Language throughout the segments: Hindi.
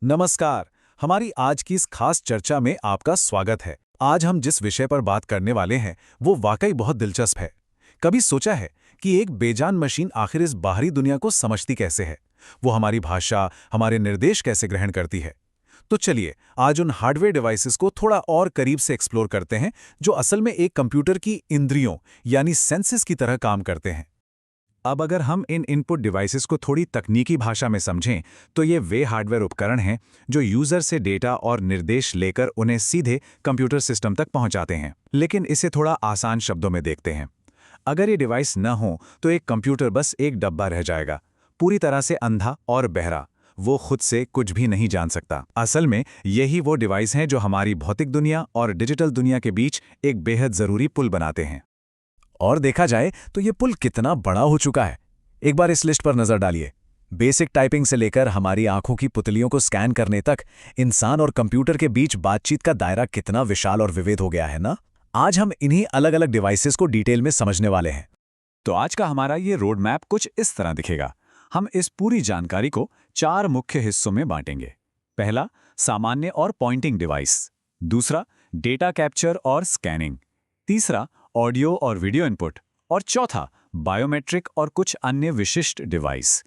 नमस्कार। हमारी आज की इस खास चर्चा में आपका स्वागत है। आज हम जिस विषय पर बात करने वाले हैं वो वाकई बहुत दिलचस्प है। कभी सोचा है कि एक बेजान मशीन आखिर इस बाहरी दुनिया को समझती कैसे है? वो हमारी भाषा, हमारे निर्देश कैसे ग्रहण करती है? तो चलिए आज उन हार्डवेयर डिवाइसेस को थोड़ा और करीब से एक्सप्लोर करते हैं जो असल में एक कंप्यूटर की इंद्रियों यानी सेंसेस की तरह काम करते हैं। अब अगर हम इन इनपुट डिवाइसेस को थोड़ी तकनीकी भाषा में समझें तो ये वे हार्डवेयर उपकरण हैं जो यूजर से डेटा और निर्देश लेकर उन्हें सीधे कंप्यूटर सिस्टम तक पहुंचाते हैं। लेकिन इसे थोड़ा आसान शब्दों में देखते हैं। अगर ये डिवाइस न हो तो एक कंप्यूटर बस एक डब्बा रह जाएगा, पूरी तरह से अंधा और बहरा। वो खुद से कुछ भी नहीं जान सकता। असल में यही वो डिवाइस हैं जो हमारी भौतिक दुनिया और डिजिटल दुनिया के बीच एक बेहद जरूरी पुल बनाते हैं। और देखा जाए तो ये पुल कितना बड़ा हो चुका है, एक बार इस लिस्ट पर नजर डालिए। बेसिक टाइपिंग से लेकर हमारी आंखों की पुतलियों को स्कैन करने तक इंसान और कंप्यूटर के बीच बातचीत का दायरा कितना विशाल और विविध हो गया है ना। आज हम इन्हीं अलग अलग डिवाइसेस को डिटेल में समझने वाले हैं। तो आज का हमारा ये रोड मैप कुछ इस तरह दिखेगा। हम इस पूरी जानकारी को 4 मुख्य हिस्सों में बांटेंगे। पहला, सामान्य और पॉइंटिंग डिवाइस। दूसरा, डेटा कैप्चर और स्कैनिंग। तीसरा, ऑडियो और वीडियो इनपुट। और चौथा, बायोमेट्रिक और कुछ अन्य विशिष्ट डिवाइस।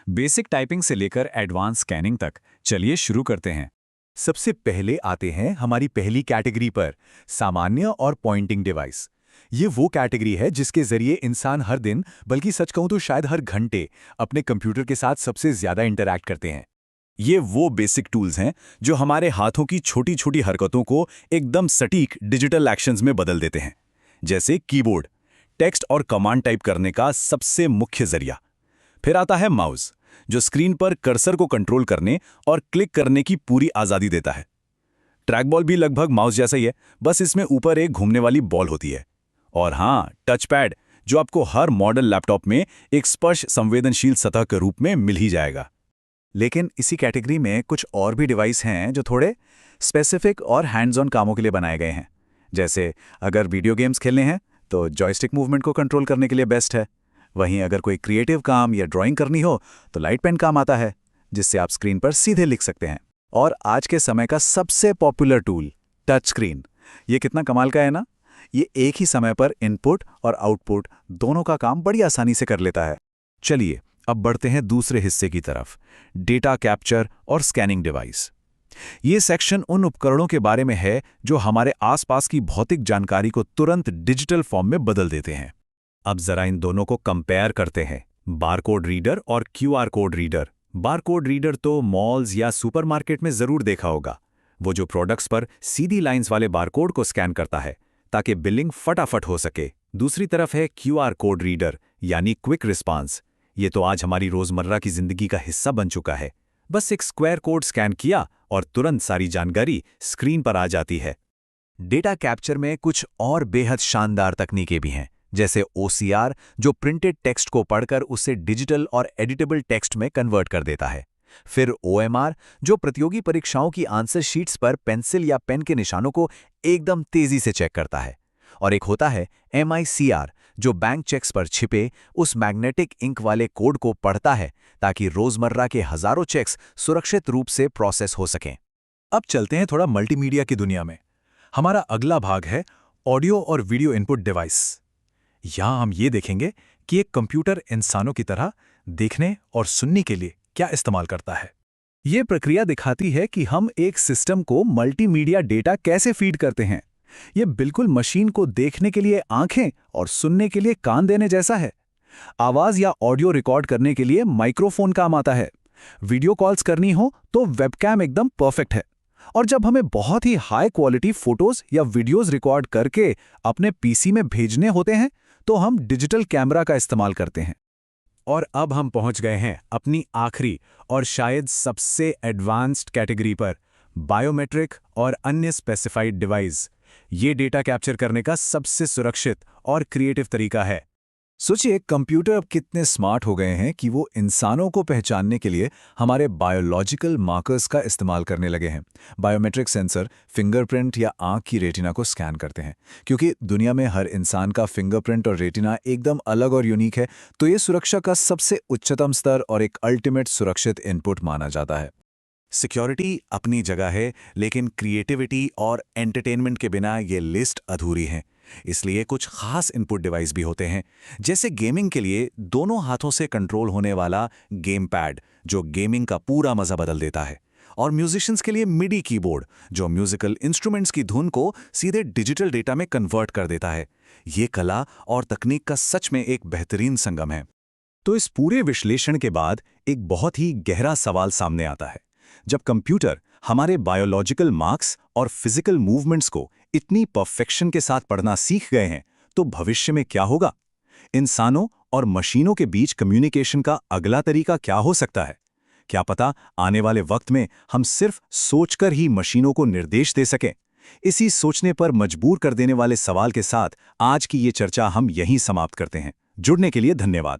बेसिक टाइपिंग से लेकर एडवांस स्कैनिंग तक चलिए शुरू करते हैं। सबसे पहले आते हैं हमारी पहली कैटेगरी पर, सामान्य और पॉइंटिंग डिवाइस। ये वो कैटेगरी है जिसके जरिए इंसान हर दिन, बल्कि सच कहूं तो शायद हर घंटे, अपने कंप्यूटर के साथ सबसे ज्यादा इंटरैक्ट करते हैं। ये वो बेसिक टूल्स हैं जो हमारे हाथों की छोटी छोटी हरकतों को एकदम सटीक डिजिटल एक्शंस में बदल देते हैं। जैसे कीबोर्ड, टेक्स्ट और कमांड टाइप करने का सबसे मुख्य जरिया। फिर आता है माउस, जो स्क्रीन पर कर्सर को कंट्रोल करने और क्लिक करने की पूरी आज़ादी देता है। ट्रैक बॉल भी लगभग माउस जैसा ही है, बस इसमें ऊपर एक घूमने वाली बॉल होती है। और हाँ, टच पैड, जो आपको हर मॉडल लैपटॉप में एक स्पर्श संवेदनशील सतह के रूप में मिल ही जाएगा। लेकिन इसी कैटेगरी में कुछ और भी डिवाइस हैं जो थोड़े स्पेसिफिक और हैंड्स ऑन कामों के लिए बनाए गए हैं। जैसे अगर वीडियो गेम्स खेलने हैं तो जॉयस्टिक मूवमेंट को कंट्रोल करने के लिए बेस्ट है। वहीं अगर कोई क्रिएटिव काम या ड्राइंग करनी हो तो लाइट पेन काम आता है, जिससे आप स्क्रीन पर सीधे लिख सकते हैं। और आज के समय का सबसे पॉपुलर टूल, टच स्क्रीन। ये कितना कमाल का है ना। ये एक ही समय पर इनपुट और आउटपुट दोनों का काम बड़ी आसानी से कर लेता है। चलिए अब बढ़ते हैं दूसरे हिस्से की तरफ, डेटा कैप्चर और स्कैनिंग डिवाइस। ये सेक्शन उन उपकरणों के बारे में है जो हमारे आसपास की भौतिक जानकारी को तुरंत डिजिटल फॉर्म में बदल देते हैं। अब जरा इन दोनों को कंपेयर करते हैं, बारकोड रीडर और QR code reader. Barcode reader तो मॉल्स या सुपरमार्केट में जरूर देखा होगा। वो जो प्रोडक्ट्स पर सीधी लाइंस वाले बारकोड को स्कैन करता है ताकि बिलिंग फटाफट हो सके। दूसरी तरफ है क्यूआर कोड रीडर यानी क्विक रिस्पांस। ये तो आज हमारी रोजमर्रा की जिंदगी का हिस्सा बन चुका है। बस एक स्क्वायर कोड स्कैन किया और तुरंत सारी जानकारी स्क्रीन पर आ जाती है। डेटा कैप्चर में कुछ और बेहद शानदार तकनीकें भी हैं, जैसे OCR, जो प्रिंटेड टेक्स्ट को पढ़कर उसे डिजिटल और एडिटेबल टेक्स्ट में कन्वर्ट कर देता है। फिर OMR, जो प्रतियोगी परीक्षाओं की आंसर शीट्स पर पेंसिल या पेन के निशानों को एकदम तेजी से चेक करता है। और एक होता है MICR, जो बैंक चेक्स पर छिपे उस मैग्नेटिक इंक वाले कोड को पढ़ता है ताकि रोजमर्रा के हजारों चेक्स सुरक्षित रूप से प्रोसेस हो सकें। अब चलते हैं थोड़ा मल्टीमीडिया की दुनिया में। हमारा अगला भाग है ऑडियो और वीडियो इनपुट डिवाइस। यहां हम ये देखेंगे कि एक कंप्यूटर इंसानों की तरह देखने और सुनने के लिए क्या इस्तेमाल करता है। ये प्रक्रिया दिखाती है कि हम एक सिस्टम को मल्टीमीडिया डेटा कैसे फीड करते हैं। ये बिल्कुल मशीन को देखने के लिए आंखें और सुनने के लिए कान देने जैसा है। आवाज या ऑडियो रिकॉर्ड करने के लिए माइक्रोफोन काम आता है। वीडियो कॉल्स करनी हो तो वेबकैम एकदम परफेक्ट है। और जब हमें बहुत ही हाई क्वालिटी फोटोज या वीडियोस रिकॉर्ड करके अपने पीसी में भेजने होते हैं तो हम डिजिटल कैमरा का इस्तेमाल करते हैं। और अब हम पहुंच गए हैं अपनी आखिरी और शायद सबसे एडवांस्ड कैटेगरी पर, बायोमेट्रिक और अन्य स्पेसिफाइड डिवाइस। ये डेटा कैप्चर करने का सबसे सुरक्षित और क्रिएटिव तरीका है। सोचिए, कंप्यूटर अब कितने स्मार्ट हो गए हैं कि वो इंसानों को पहचानने के लिए हमारे बायोलॉजिकल मार्कर्स का इस्तेमाल करने लगे हैं। बायोमेट्रिक सेंसर फिंगरप्रिंट या आंख की रेटिना को स्कैन करते हैं। क्योंकि दुनिया में हर इंसान का फिंगरप्रिंट और रेटिना एकदम अलग और यूनिक है, तो ये सुरक्षा का सबसे उच्चतम स्तर और एक अल्टीमेट सुरक्षित इनपुट माना जाता है। सिक्योरिटी अपनी जगह है, लेकिन क्रिएटिविटी और एंटरटेनमेंट के बिना ये लिस्ट अधूरी है। इसलिए कुछ खास इनपुट डिवाइस भी होते हैं, जैसे गेमिंग के लिए दोनों हाथों से कंट्रोल होने वाला गेम पैड, जो गेमिंग का पूरा मजा बदल देता है, और म्यूजिशियंस के लिए मिडी कीबोर्ड, जो म्यूजिकल इंस्ट्रूमेंट्स की धुन को सीधे डिजिटल डेटा में कन्वर्ट कर देता है। ये कला और तकनीक का सच में एक बेहतरीन संगम है। तो इस पूरे विश्लेषण के बाद एक बहुत ही गहरा सवाल सामने आता है। जब कंप्यूटर हमारे बायोलॉजिकल मार्क्स और फिजिकल मूवमेंट्स को इतनी परफेक्शन के साथ पढ़ना सीख गए हैं, तो भविष्य में क्या होगा? इंसानों और मशीनों के बीच कम्युनिकेशन का अगला तरीका क्या हो सकता है? क्या पता आने वाले वक्त में हम सिर्फ सोचकर ही मशीनों को निर्देश दे सकें? इसी सोचने पर मजबूर कर देने वाले सवाल के साथ आज की ये चर्चा हम यहीं समाप्त करते हैं। जुड़ने के लिए धन्यवाद।